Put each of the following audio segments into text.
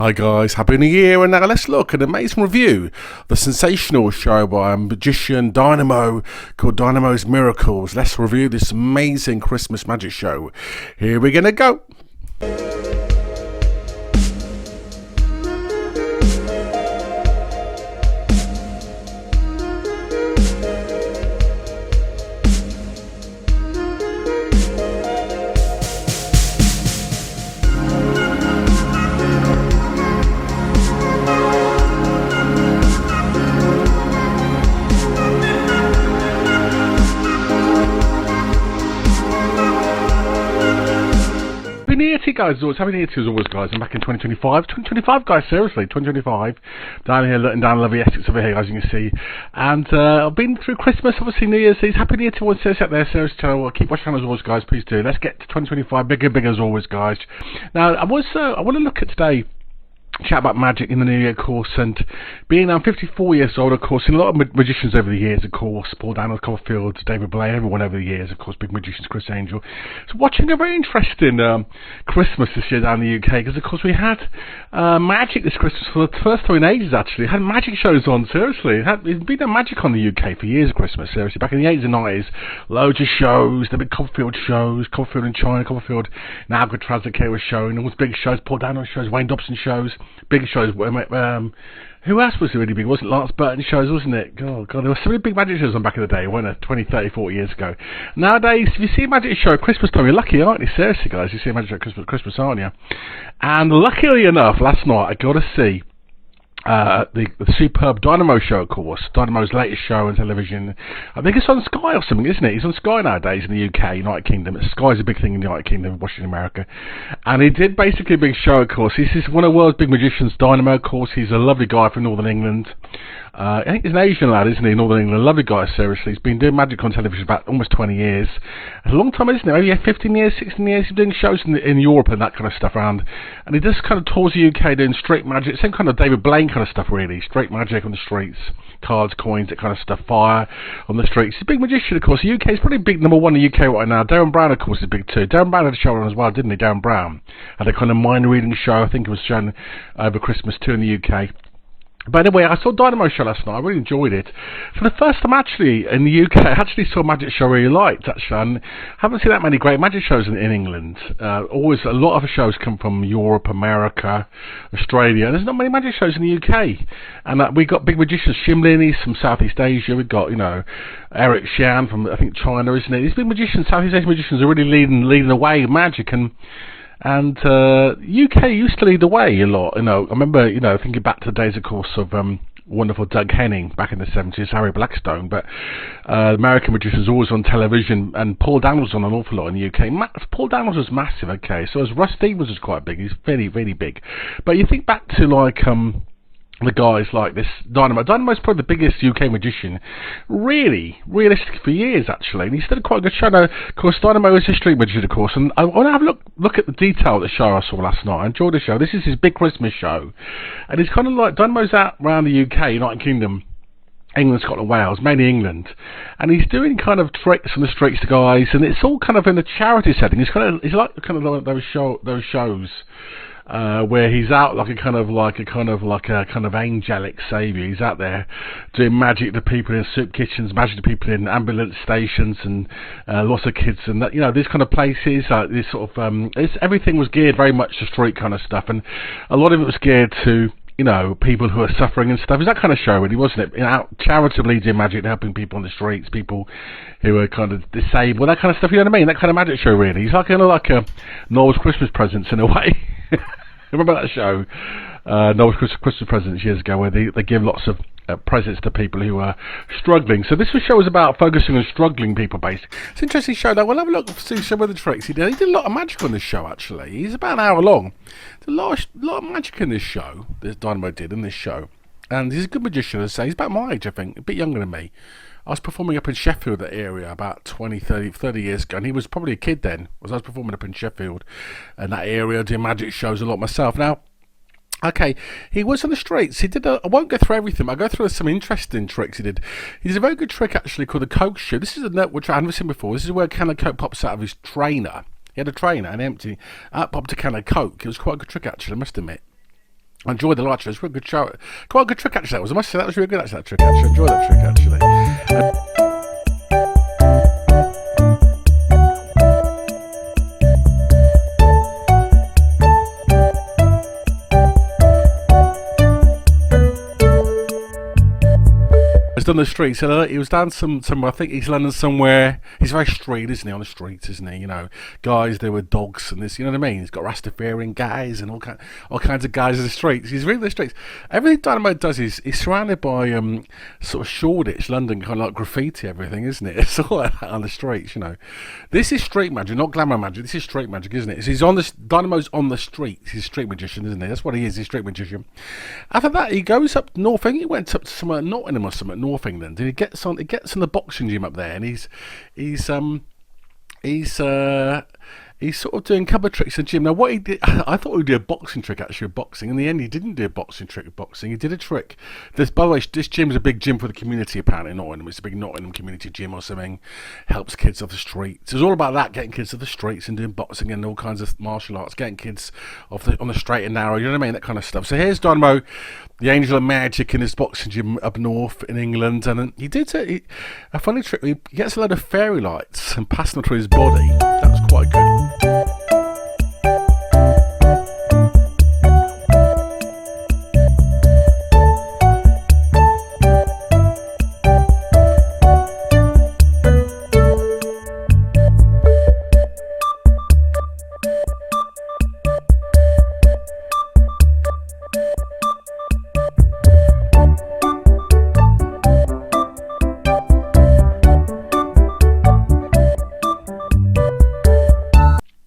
Hi guys, Happy New Year, and now let's look at an amazing review, the sensational show by a magician Dynamo called Dynamo's Miracles. Let's review this amazing Christmas magic show. Here we're gonna go. Guys, happy New Year to you as always, guys. I'm back in 2025, guys, seriously, 2025, down here, down lovely Essex over here, as you can see, and I've been through Christmas, obviously New Year's Eve. Happy New Year to everyone out there, serious channel. Keep watching as always, guys, please do. Let's get to 2025, bigger as always, guys. Now, I want to look at today, chat about magic in the new year, of course, and being 54 years old, of course, seen a lot of magicians over the years, of course, Paul Daniels, Copperfield, David Blaine, everyone over the years, of course, big magicians, Chris Angel. So watching a very interesting Christmas this year down in the UK, because of course we had magic this Christmas for the first time in ages, actually. Had magic shows on, seriously. It's been a magic on the UK for years of Christmas, seriously. Back in the 80s and 90s, loads of shows, the big Copperfield shows, Copperfield in China, Copperfield in Alcatraz, the was showing, all these big shows, Paul Daniels shows, Wayne Dobson shows, big shows. Who else was really big? Was it Lance Burton shows, wasn't it? God, there were so many big magic shows on back in the day, weren't there? 20, 30, 40 years ago. Nowadays, if you see a magic show at Christmas time, you're lucky, aren't you? Seriously, guys, you see a magic show at Christmas, aren't you? And luckily enough, last night I got to see the superb Dynamo show, of course. Dynamo's latest show on television. I think it's on Sky or something, isn't it? He's on Sky nowadays in the UK, United Kingdom. Sky's a big thing in the United Kingdom, Washington, America. And he did basically a big show, of course. He's one of the world's big magicians, Dynamo, of course. He's a lovely guy from Northern England. I think he's an Asian lad, isn't he? Northern England, lovely guy, seriously. He's been doing magic on television for about almost 20 years. It's a long time, isn't it? Maybe 15 years, 16 years. He's doing shows in Europe and that kind of stuff around. And he just kind of tours the UK doing street magic, same kind of David Blaine kind of stuff, really. Street magic on the streets, cards, coins, that kind of stuff, fire on the streets. He's a big magician, of course. The UK is probably big number one in the UK right now. Darren Brown, of course, is big too. Darren Brown had a show on as well, didn't he? Darren Brown had a kind of mind reading show. I think it was shown over Christmas too in the UK. But anyway, I saw Dynamo show last night. I really enjoyed it. For the first time, actually, in the UK, I actually saw a magic show I really liked, actually. And I haven't seen that many great magic shows in England. Always, a lot of shows come from Europe, America, Australia. And there's not many magic shows in the UK. And we got big magicians, Shimlin, he's from Southeast Asia. We've got, Eric Xian from, I think, China, isn't it? These big magicians, Southeast Asian magicians, are really leading the way in magic. And UK used to lead the way a lot. I remember, thinking back to the days, of course, of wonderful Doug Henning back in the 70s, Harry Blackstone. But American magicians always on television, and Paul Daniels on an awful lot in the UK. Paul Daniels was massive, okay. So as Russ Stevens was quite big. He's very, very big. But you think back to the guys like this Dynamo. Dynamo's probably the biggest UK magician, really, realistic for years, actually. And he's done quite a good show. Now, of course, Dynamo is a street magician, of course. And I want to have a look at the detail of the show I saw last night. I enjoyed the show. This is his big Christmas show. And it's kind of like Dynamo's out around the UK, United Kingdom, England, Scotland, Wales, mainly England, and he's doing kind of tricks on the streets to guys, and it's all kind of in a charity setting. It's like those shows. Where he's out like a kind of angelic saviour. He's out there doing magic to people in soup kitchens, magic to people in ambulance stations, and lots of kids and that, these kind of places. This sort of everything was geared very much to street kind of stuff, and a lot of it was geared to people who are suffering and stuff. It's that kind of show, really, wasn't it? Out charitably doing magic, helping people on the streets, people who are kind of disabled, that kind of stuff. You know what I mean? That kind of magic show, really. He's like a Noel's Christmas Presents in a way. Remember that show, Noel's Christmas Presents, years ago, where they give lots of presents to people who are struggling. So this show was about focusing on struggling people, basically. It's an interesting show, though. We'll have a look to see some of the tricks he did. He did a lot of magic on this show, actually. He's about an hour long. There's a lot of magic in this show, this Dynamo did in this show. And he's a good magician, as I say. He's about my age, I think, a bit younger than me. I was performing up in Sheffield, that area, about 30 years ago, and he was probably a kid then. I was performing up in Sheffield, and that area, doing magic shows a lot myself. Now, okay, he was on the streets. I won't go through everything, but I'll go through some interesting tricks he did. He did a very good trick, actually, called the Coke shoe. This is a note which I haven't seen before. This is where a can of Coke pops out of his trainer. He had a trainer, and empty. Out popped a can of Coke. It was quite a good trick, actually, I must admit. I enjoyed the light show. It's a really good show. Quite a good trick actually. That was. I must say that was really good. Actually, that trick. Actually, I enjoyed that trick actually. On the streets, so he was down somewhere. I think East London somewhere. He's very street, isn't he? On the streets, isn't he? You know, guys there with dogs and this. You know what I mean? He's got Rastafarian guys and all kinds of guys in the streets. He's really the streets. Everything Dynamo does is he's surrounded by sort of Shoreditch, London, kind of like graffiti, everything, isn't it? It's all like that on the streets. You know, this is street magic, not glamour magic. This is street magic, isn't it? So he's on the Dynamo's on the streets. He's a street magician, isn't he? That's what he is. He's a street magician. After that, he goes up north. I think he went up to somewhere, Nottingham or somewhere, North England, and he gets on the boxing gym up there, and he's sort of doing a couple of tricks in the gym. Now, what he did, I thought he would do a boxing trick, actually, of boxing. In the end, he didn't do a boxing trick of boxing. He did a trick. By the way, this gym is a big gym for the community, apparently, in Nottingham. It's a big Nottingham community gym or something. Helps kids off the streets. It's all about that, getting kids off the streets and doing boxing and all kinds of martial arts, getting kids on the straight and narrow, you know what I mean? That kind of stuff. So here's Dynamo, the Angel of Magic, in his boxing gym up north in England. And he did a funny trick. He gets a load of fairy lights and passes them through his body. That was quite good.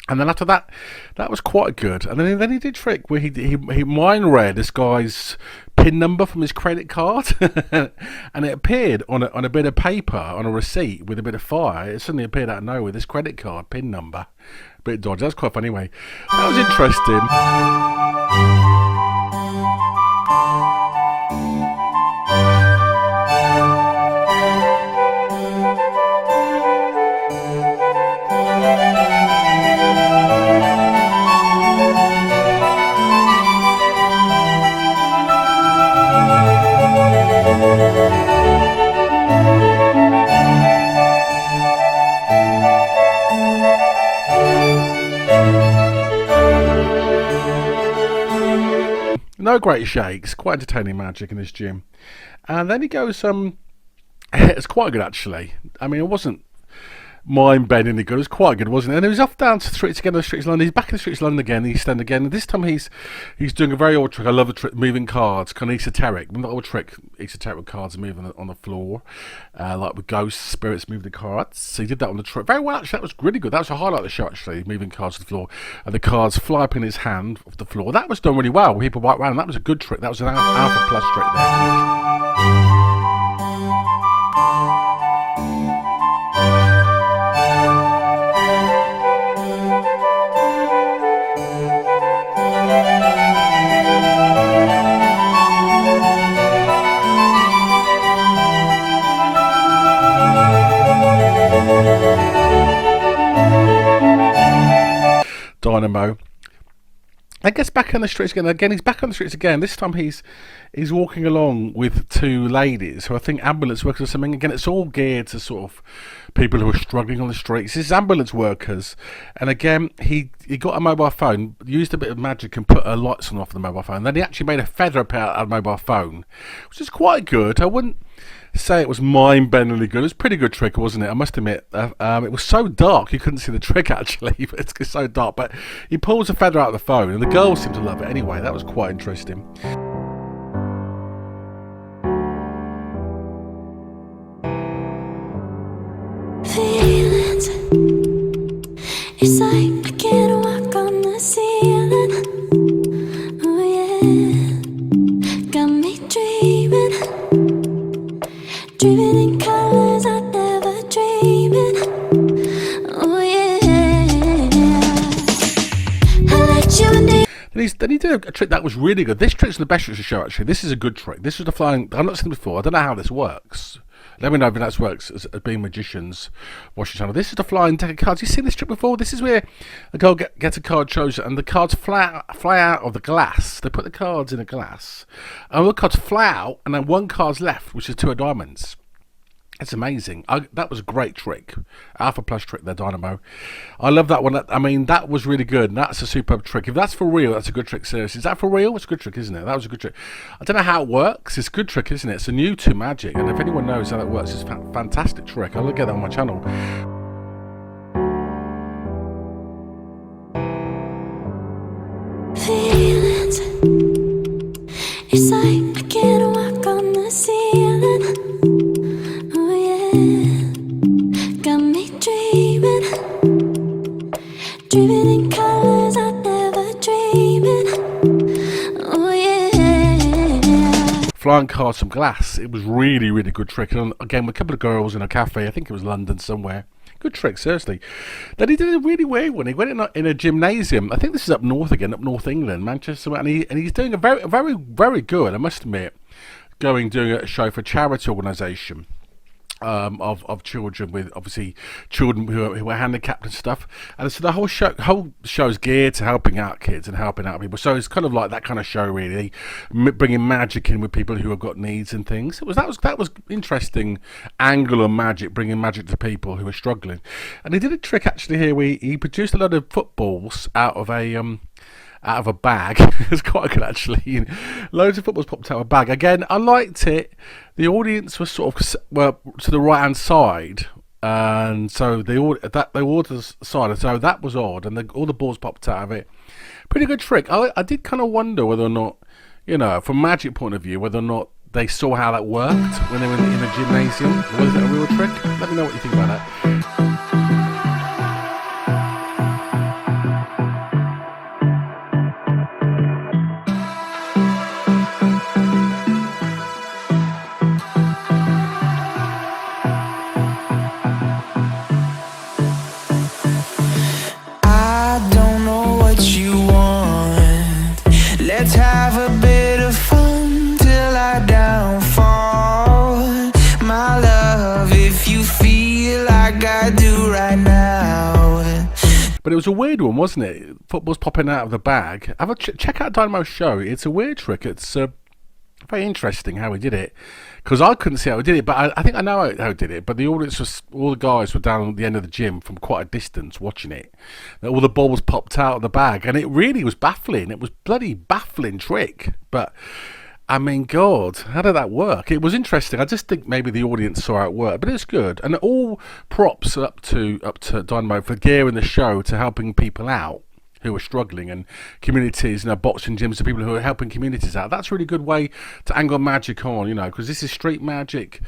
And then after that, that was quite good. And then he did a trick where he mind read this guy's PIN number from his credit card, and it appeared on a bit of paper, on a receipt with a bit of fire. It suddenly appeared out of nowhere, this credit card PIN number. A bit dodgy. That's quite funny anyway. That was interesting. No great shakes, quite entertaining magic in this gym. And then he goes, it's quite good actually. I mean, it wasn't mind-bendingly good, it was quite good, wasn't it? And he was off down to the streets again, the streets of London. He's back in the streets of London again, the East End again. And this time he's doing a very old trick. I love the trick, moving cards, kind of esoteric. Not old trick, esoteric with cards moving on the floor, like with ghosts, spirits moving the cards. So he did that on the trick very well actually. That was really good. That was a highlight of the show actually, moving cards to the floor. And the cards fly up in his hand off the floor. That was done really well. People walk around, and that was a good trick. That was an Alpha Plus trick there. Dynamo. I guess back on the streets again. Again, he's back on the streets again. This time he's walking along with two ladies who I think ambulance workers or something. Again, it's all geared to sort of people who are struggling on the streets. This is ambulance workers. And again, he got a mobile phone, used a bit of magic and put lights on off the mobile phone. Then he actually made a feather appear out of the mobile phone, which is quite good. I wouldn't say it was mind-bendingly good. It was a pretty good trick, wasn't it? I must admit. It was so dark you couldn't see the trick actually. It's so dark. But he pulls a feather out of the phone, and the girls seem to love it anyway. That was quite interesting. Feelings, it's like I can't walk on the ceiling. Oh yeah, got me dreaming in colors I never dreamed. Oh yeah, I let you in. Then he did a trick that was really good. This trick's the best trick of the show actually. This is a good trick. This was the flying. I've not seen it before. I don't know how this works. Let me know if that works as being magicians. Watch the channel. This is the flying deck of cards. You've seen this trick before? This is where a girl gets a card chosen and the cards fly out of the glass. They put the cards in a glass. And all the cards fly out and then one card's left, which is 2 of diamonds. It's amazing. That was a great trick. Alpha Plus trick there, Dynamo. I love that one. I mean, that was really good. And that's a superb trick. If that's for real, that's a good trick, seriously. Is that for real? It's a good trick, isn't it? That was a good trick. I don't know how it works. It's a good trick, isn't it? It's a new to Magic. And if anyone knows how that works, it's a fantastic trick. I'll look at that on my channel. Feelings. It's like I can't walk on the ceiling. Oh yeah, got me dreaming in colors I never dreamed. Oh yeah. Flying cards from glass. It was really, really good trick. And again, with a couple of girls in a cafe. I think it was London somewhere. Good trick, seriously. Then he did a really weird one. He went in a gymnasium. I think this is up north again, up North England, Manchester, and he's doing a very, very, very good, I must admit, doing a show for a charity organisation. Of children with obviously children who are handicapped and stuff, and so the whole show is geared to helping out kids and helping out people. So it's kind of like that kind of show, really, bringing magic in with people who have got needs and things. That was interesting angle on magic, bringing magic to people who are struggling. And he did a trick actually here where he produced a lot of footballs out of a bag. It's quite good actually. Loads of footballs popped out of a bag. Again, I liked it. The audience was sort of to the right hand side, and so they all to the side. So that was odd, and all the balls popped out of it. Pretty good trick. I did kind of wonder whether or not, from a magic point of view, whether or not they saw how that worked when they were in a gymnasium. Was it a real trick? Let me know what you think about that. Let's have a bit of fun till I downfall. My love, if you feel like I do right now. But it was a weird one, wasn't it? Footballs popping out of the bag. Have a check out Dynamo's show. It's a weird trick. It's very interesting how he did it, because I couldn't see how he did it, but I think I know how he did it. But the audience all the guys were down at the end of the gym from quite a distance watching it. All the balls popped out of the bag, and it really was baffling. It was bloody baffling trick. But I mean, God, how did that work? It was interesting. I just think maybe the audience saw how it worked, but it's good. And all props up to Dynamo for gearing the show to helping people out who are struggling, and communities, boxing gyms, to people who are helping communities out. That's a really good way to angle magic on, because this is street magic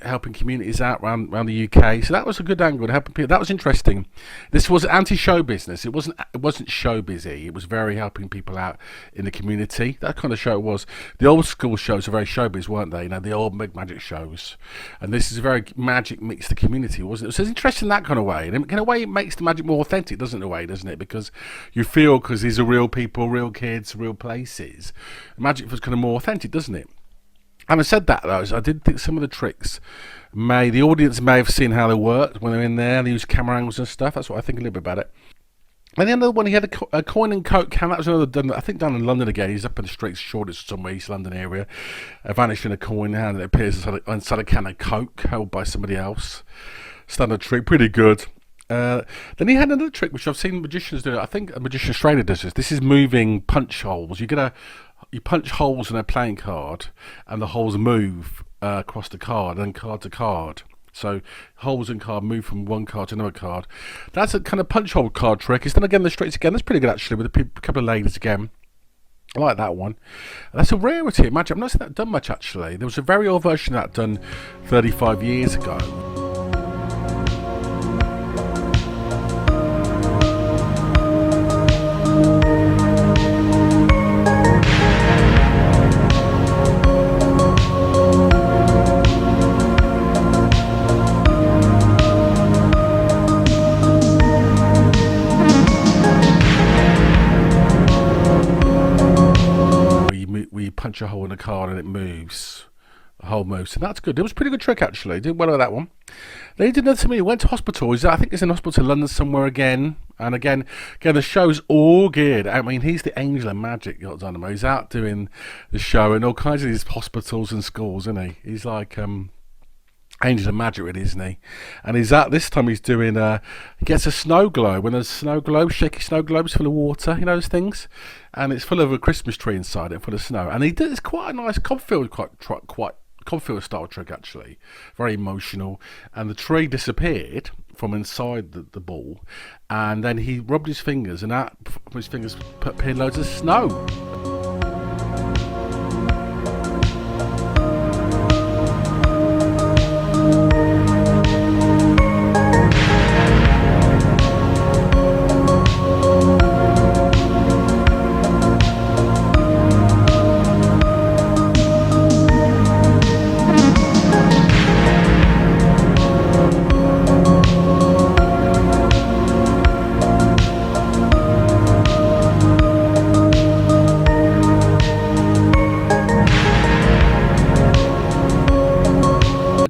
helping communities out around the UK. So that was a good angle to helping people. That was interesting. This was anti-show business. It wasn't show busy. It was very helping people out in the community. That kind of show it was. The old school shows are very showbiz, weren't they? The old big magic shows. And this is a very magic meets the community, wasn't it? So it's interesting that kind of way. And in a way, it makes the magic more authentic, doesn't it? Because you feel, because these are real people, real kids, real places, magic feels kind of more authentic, doesn't it? Having said that, though, I did think some of the tricks the audience may have seen how they worked when they were in there. They used camera angles and stuff. That's what I think a little bit about it. And the other one, he had a coin and coke can. That was another done, I think, down in London again. He's up in the streets, Shoreditch, somewhere, East London area. Vanished in a coin hand, and it appears inside a can of coke held by somebody else. Standard trick, pretty good. Then he had another trick which I've seen magicians do. I think a magician Australia does this. This is moving punch holes. You punch holes in a playing card, and the holes move across the card, and card to card. So holes in card move from one card to another card. That's a kind of punch hole card trick. It's done again the streets again. That's pretty good actually, with a couple of ladies again. I like that one. That's a rarity in magic. I've not seen that done much actually. There was a very old version of that done 35 years ago. Punch a hole in a card and it moves. a whole moose, and that's good. It was a pretty good trick actually. Did well with that one. Then he did another to me. He went to hospital. I think he's in hospital in London somewhere again. And again, the show's all geared. I mean, he's the angel of magic, Dynamo. He's out doing the show in all kinds of these hospitals and schools, isn't he? He's like angel of magic, really, isn't he? And he's out this time. He's doing. He gets a snow globe. When there's snow globes, shaky snow globes full of water, you know those things, and it's full of a Christmas tree inside it, full of snow. And he did. It's quite a nice Cobfield, quite Cobfield style trick actually, very emotional. And the tree disappeared from inside the ball, and then he rubbed his fingers, and out from his fingers appeared loads of snow.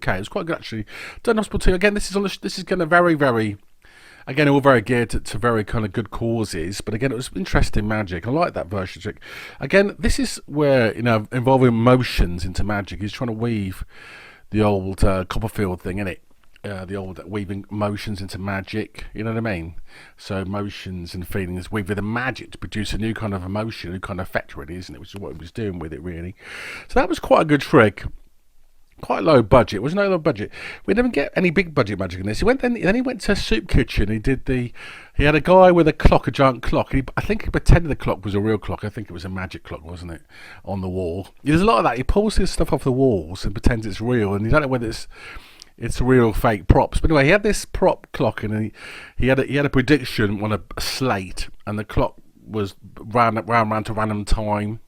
It was quite good actually. Done hospital again. This is kind of very again all very geared to very kind of good causes. But again, it was interesting magic. I like that version trick. Again, this is where involving emotions into magic. He's trying to weave the old Copperfield thing in it. The old weaving emotions into magic. You know what I mean? So emotions and feelings weave with the magic to produce a new kind of emotion, a new kind of effect, really, isn't it? Which is what he was doing with it, really. So that was quite a good trick. Quite low budget. It was no low budget. We didn't get any big budget magic in this. Then he went to a soup kitchen. He had a guy with a clock, a giant clock. I think he pretended the clock was a real clock. I think it was a magic clock, wasn't it? On the wall. There's a lot of that. He pulls his stuff off the walls and pretends it's real, and you don't know whether it's real or fake props. But anyway, he had this prop clock, and he had a prediction on a slate, and the clock was round to random time.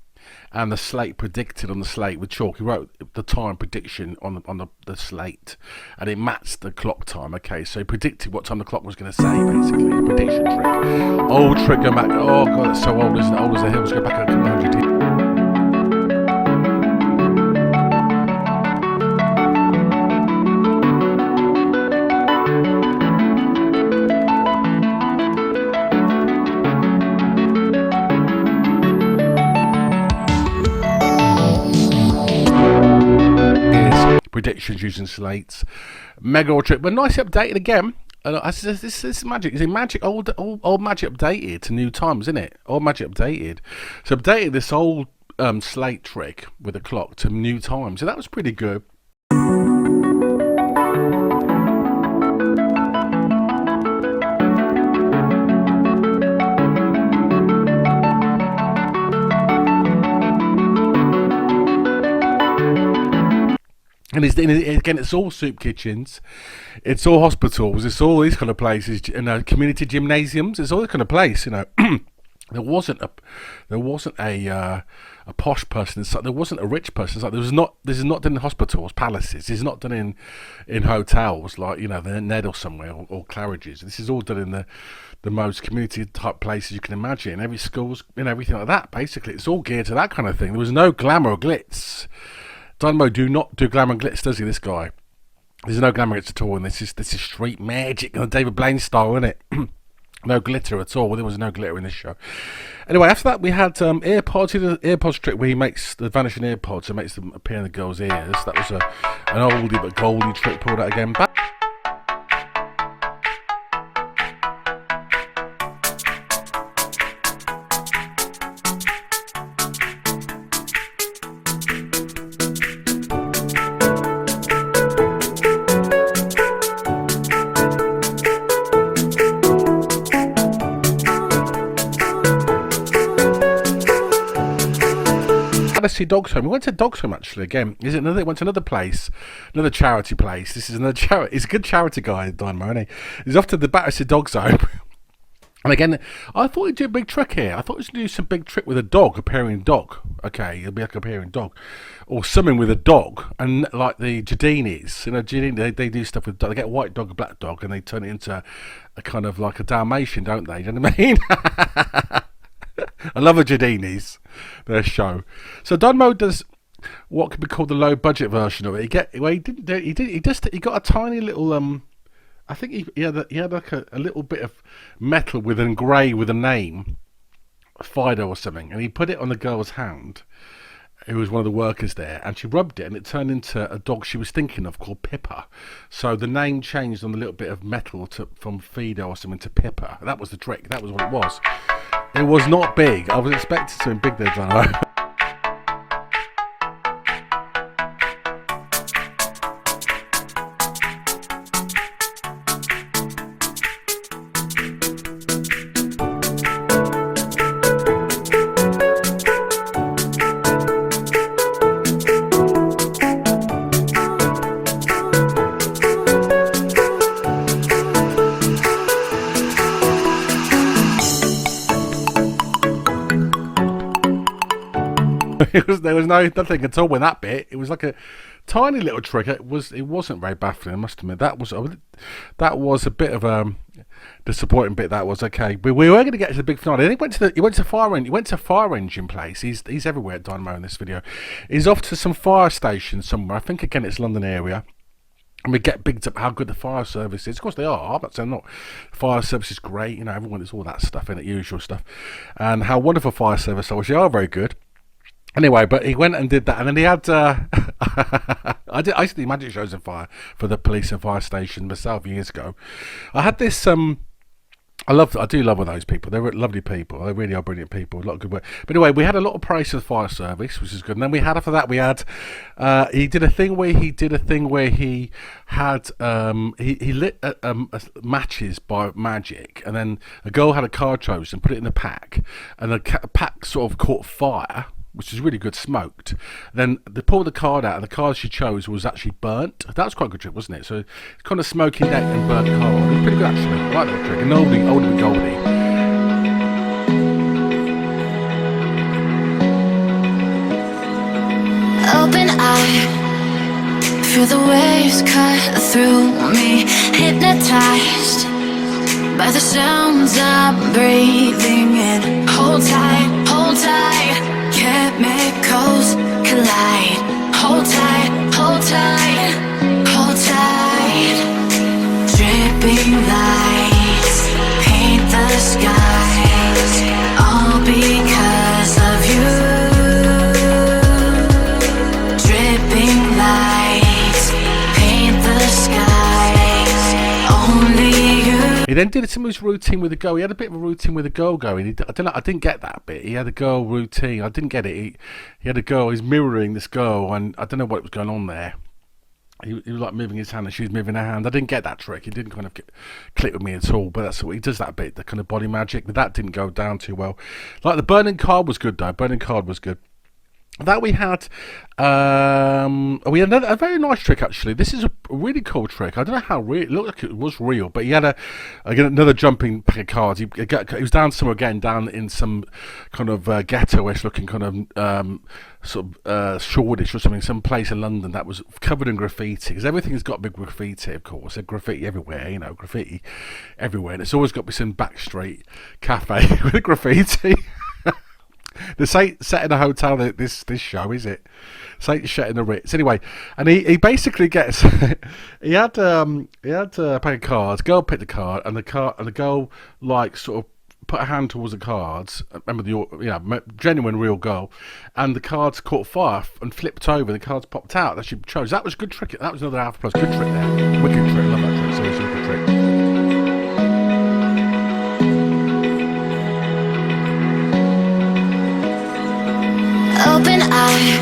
And the slate predicted on the slate with chalk. He wrote the time prediction on the slate, and it matched the clock time. Okay, so he predicted what time the clock was going to say. Basically, a prediction trick. Old trick going back. Oh god, it's so old, isn't it? Old as the hills. Go back a couple hundred years. Predictions using slates, mega old trick, but nicely updated again. This is magic. Is it magic? Old magic updated to new times, isn't it? Old magic updated. So updated this old slate trick with a clock to new times. So that was pretty good. And again, it's all soup kitchens, it's all hospitals, it's all these kind of places, community gymnasiums. It's all this kind of place, There wasn't a posh person inside. There wasn't a rich person inside. This is not done in hospitals, palaces. This is not done in hotels like the Ned or somewhere or Claridge's. This is all done in the most community type places you can imagine. Every schools and everything like that. Basically, it's all geared to that kind of thing. There was no glamour or glitz. Dynamo do not do glamour and glitz, does he? This guy. There's no glamour at all, and this is street magic, David Blaine style, isn't it? No glitter at all. Well, there was no glitter in this show. Anyway, after that we had AirPods. He did an AirPods trick where he makes the vanishing AirPods and makes them appear in the girl's ears. That was an oldie but goldie trick. Pulled out again. Back. To see Dogs Home. We went to Dogs Home actually again. Went to another place, another charity place. This is another charity. He's a good charity guy, Dynamo, isn't he? He's off to the Battersea Dogs Home. And again, I thought he'd do a big trick here. I thought he was going to do some big trick with a dog, appearing dog. Okay, it'll be like a appearing dog. Or something with a dog. And like the Jadinis, they do stuff with dog. They get a white dog, a black dog, and they turn it into a kind of like a Dalmatian, don't they? You know what I mean? I love the Jadinis, their show. So Dynamo does what could be called the low budget version of it. He got a tiny little I think he had like a little bit of metal with engraved with a name, Fido or something, and he put it on the girl's hand, who was one of the workers there, and she rubbed it and it turned into a dog she was thinking of called Pipper. So the name changed on the little bit of metal from Fido or something to Pipper. That was the trick. That was what it was. It was not big. I was expecting something big there, Dynamo. There was nothing at all with that bit. It was like a tiny little trick. It wasn't very baffling, I must admit. That was a bit of a disappointing bit. That was okay. But we were going to get to the big finale. He went to fire engine place. He's everywhere at Dynamo in this video. He's off to some fire station somewhere. I think again it's London area. And we get bigged up how good the fire service is. Of course they are. I'm not saying not. Fire service is great. You know, everyone there's all that stuff in it, usual stuff, and how wonderful fire service are. They are very good. Anyway, but he went and did that, and then he had. I used to do magic shows in fire for the police and fire station myself years ago. I had this. I do love all those people. They're lovely people. They really are brilliant people. A lot of good work. But anyway, we had a lot of praise for the fire service, which is good. And then we had after that, we had. He did a thing where he had he lit matches by magic, and then a girl had a card chosen and put it in the pack, and the pack sort of caught fire, which is really good, smoked. Then they pulled the card out, and the card she chose was actually burnt. That was quite a good trick, wasn't it? So it's kind of smoky neck and burnt card. It was pretty good actually. I like that trick. An oldie but goldie. Open eye, feel the waves cut through me, hypnotized by the sounds I'm breathing in. Hold tight, hold tight. Chemicals collide. Hold tight, hold tight, hold tight. Dripping lights paint the skies, all because of you. Dripping lights paint the skies, only you. He then did some of his routine with the girl. He had a bit of a routine with the girl going. I don't know. I didn't get that bit. He had a girl routine. I didn't get it. He had a girl. He's mirroring this girl, and I don't know what was going on there. He was like moving his hand, and she was moving her hand. I didn't get that trick. It didn't kind of click with me at all. But that's what he does. That bit, the kind of body magic. But that didn't go down too well. Like the burning card was good though. Burning card was good. That we had a very nice trick actually. This is a really cool trick. I don't know how real it looked like it was real, but he had another jumping pack of cards. He was down somewhere again, down in some kind of ghetto-ish looking kind of sort of Shoreditch or something, some place in London that was covered in graffiti, because everything's got big graffiti, of course. There's graffiti everywhere, you know, graffiti everywhere, and it's always got to be some backstreet cafe with graffiti. This ain't set in a hotel, this show, is it? This ain't set in the Ritz. Anyway, and he basically gets he had a pack of cards. Girl picked the card, and the girl like sort of put her hand towards the cards. Remember genuine real girl, and the cards caught fire and flipped over. The cards popped out that she chose. That was a good trick. That was another half plus. Good trick there. Wicked trick. Love that trick. Seriously, good trick. Open eye,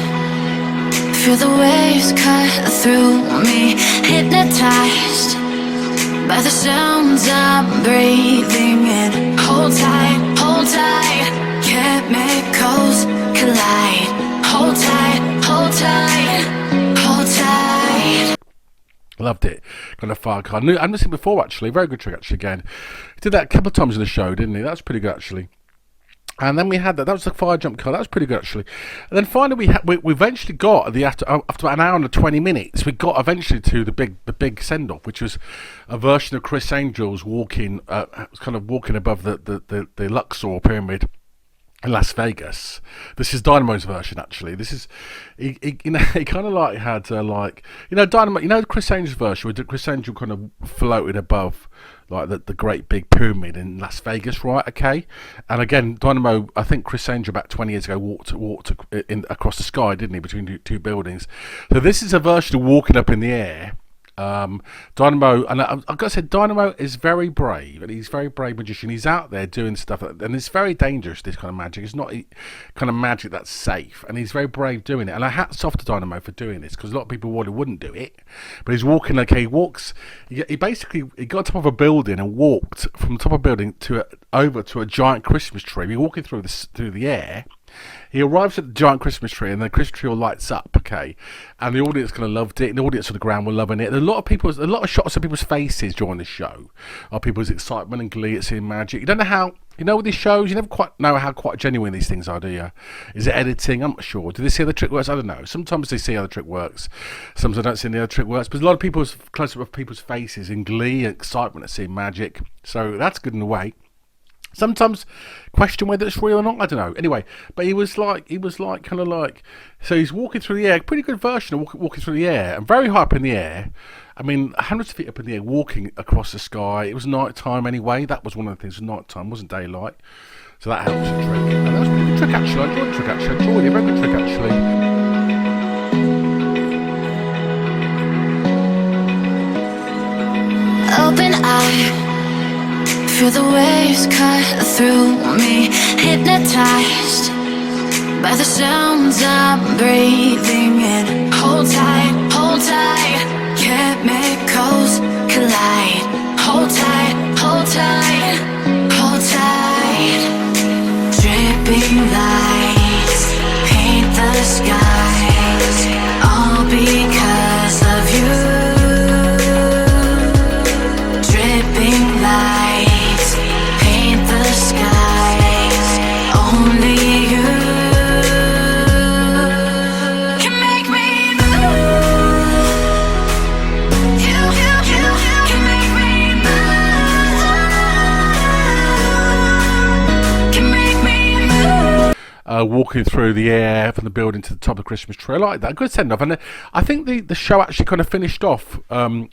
feel the waves cut through me, hypnotized by the sounds I'm breathing in. Hold tight, chemicals collide. Hold tight, hold tight, hold tight. Loved it. Got a fire card. I hadn't seen it before actually. Very good trick actually again. He did that a couple of times in the show, didn't he? That was pretty good actually. And then we had that was the fire jump card. That was pretty good actually. And then finally we eventually got after about an hour and 20 minutes, we got eventually to the big send off, which was a version of Chris Angel's walking above the Luxor pyramid. in Las Vegas. This is Dynamo's version, actually. This is, he kind of like had Dynamo, Chris Angel's version, where Chris Angel kind of floated above like the great big pyramid in Las Vegas, right? Okay, and again, Dynamo, I think Chris Angel about 20 years ago walked across the sky, didn't he, between two buildings? So this is a version of walking up in the air. Dynamo, and I've got to say, Dynamo is very brave, and he's a very brave magician. He's out there doing stuff, and it's very dangerous, this kind of magic. It's not kind of magic that's safe, and he's very brave doing it. And I hats off to Dynamo for doing this, because a lot of people wouldn't do it. But he's walking, he got top of a building and walked from the top of a building over to a giant Christmas tree. He's walking through the air. He arrives at the giant Christmas tree, and the Christmas tree all lights up, okay? And the audience kind of loved it, and the audience on the ground were loving it. There's a lot of shots of people's faces during the show, of people's excitement and glee at seeing magic. You don't know how, with these shows, you never quite know how quite genuine these things are, do you? Is it editing? I'm not sure. Do they see how the trick works? I don't know. Sometimes they see how the trick works. Sometimes they don't see how the trick works. But a lot of people's close up of people's faces in glee and excitement at seeing magic. So that's good in a way. Sometimes question whether it's real or not. I don't know. Anyway, but he was like kind of like, so he's walking through the air. Pretty good version of walking through the air, and very high up in the air. I mean, hundreds of feet up in the air, walking across the sky. It was night time anyway. That was one of the things. It was night time, it wasn't daylight, so that helps the trick. And that was a pretty good trick actually. I enjoyed the trick actually. I enjoyed it. Very good trick actually. Open eye, feel the waves cut through me, hypnotized by the sounds I'm breathing in. Hold tight, chemicals collide. Hold tight, hold tight, hold tight. Dripping lights paint the skies, all because of you. Dripping lights paint the skies, only you can make me move. You can make me move. Can make me move. Walking through the air from the building to the top of the Christmas tree. I like that. Good send off. And I think the show actually kind of finished off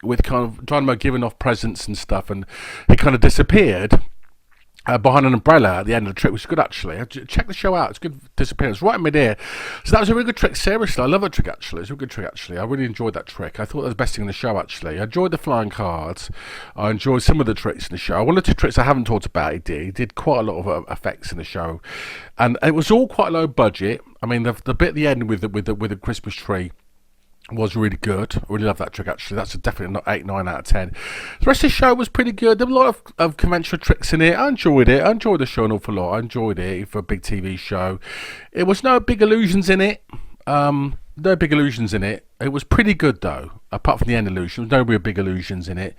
with kind of Dynamo giving off presents and stuff, and he kind of disappeared behind an umbrella at the end of the trick, which is good actually. Check the show out. It's a good disappearance right in mid-air. So that was a really good trick. Seriously, I love that trick actually. It's a good trick actually. I really enjoyed that trick. I thought that was the best thing in the show actually. I enjoyed the flying cards. I enjoyed some of the tricks in the show. One or two tricks I haven't talked about he did quite a lot of effects in the show, and it was all quite low budget. I mean, the bit at the end with the Christmas tree was really good. I really love that trick actually. That's definitely not 8, 9 out of 10. The rest of the show was pretty good. There were a lot of conventional tricks in it. I enjoyed it. I enjoyed the show an awful lot. I enjoyed it for a big TV show. It was no big illusions in it. No big illusions in it. It was pretty good though, apart from the end illusion. There was no real big illusions in it.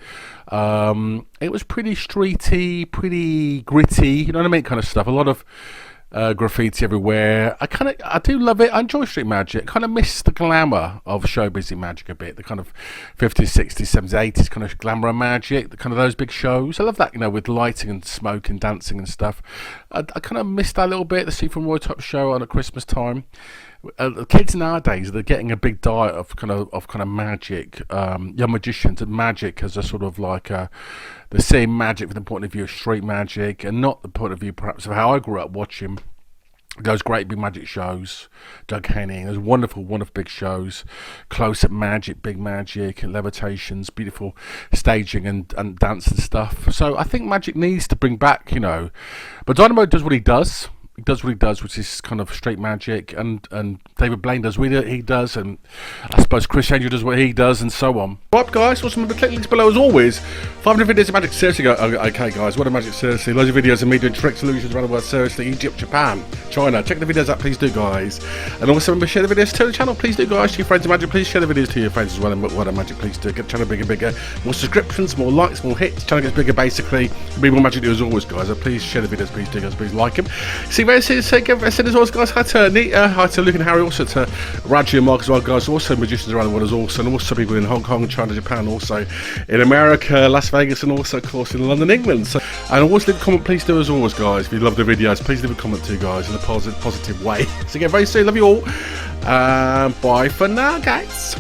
It was pretty streety, pretty gritty, you know what I mean, kind of stuff. A lot of graffiti everywhere. I do love it. I enjoy street magic. Kind of miss the glamour of showbiz magic a bit. The kind of 50s, 60s, 70s, 80s kind of glamour magic. The kind of those big shows. I love that, with lighting and smoke and dancing and stuff. I kind of miss that a little bit. The Stephen Roy type show on at Christmas time. The kids nowadays, they're getting a big diet of kind of magic. Young magicians and magic as a sort of like they're seeing magic from the point of view of street magic, and not the point of view perhaps of how I grew up watching those great big magic shows. Doug Henning, those wonderful big shows, close-up magic, big magic, and levitations, beautiful staging and dance and stuff. So I think magic needs to bring back, but Dynamo does what he does. He does what he does, which is kind of straight magic, and David Blaine does what he does, and I suppose Chris Angel does what he does, and so on. Right, guys, what's remember, click links below as always. 500 videos of magic. Seriously, go. Okay, guys, what a magic. Seriously, loads of videos of me doing tricks, illusions around the world. Seriously, Egypt, Japan, China. Check the videos out, please do, guys. And also remember, share the videos to the channel, please do, guys. To your friends of magic, please share the videos to your friends as well. And what a magic, please do. Get the channel bigger, bigger. More subscriptions, more likes, more hits. Channel gets bigger, basically. Be more magic to do as always, guys. So please share the videos, please do, guys. Please like them. See you very soon. So again, very soon as well, guys. Hi to Luke and Harry, also to Raji and Mark as well, guys. Also magicians around the world as also, and also people in Hong Kong, China, Japan, also in America, Las Vegas, and also, of course, in London, England. So, and always leave a comment, please do as always, guys. If you love the videos, please leave a comment too, guys, in a positive way. So again, very soon. Love you all. Bye for now, guys.